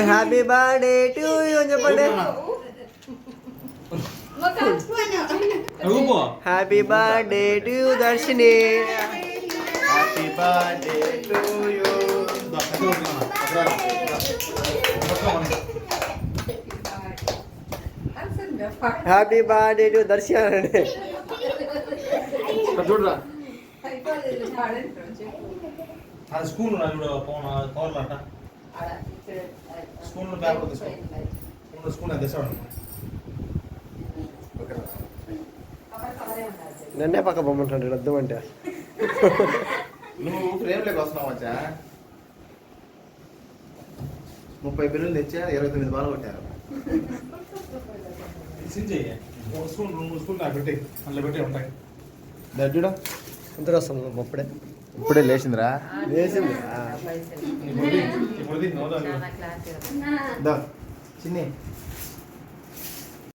Happy birthday to you అని చెప్పండి. Happy birthday to Darshini. Happy birthday to you. Happy birthday to Darshini. చూడరా అది school కవర్లట స్కూల్ పేపర్ తీసుకో స్కూల్ తెస్తాడు. నన్నే పక్క పొమ్మంటాడు వద్దు అంటే. నువ్వు ఫ్రేమ్లోకి వస్తున్నావు వచ్చా 30 బిల్లులు తెచ్చా 29 బాలు కొట్టారు. స్కూల్ నాకు పెట్టి అందులో పెట్టి ఉంటాయి. చూడ ఇంతకు వస్తాను అప్పుడే ఇప్పుడే లేచిందిరా లేచింది. చిన్ని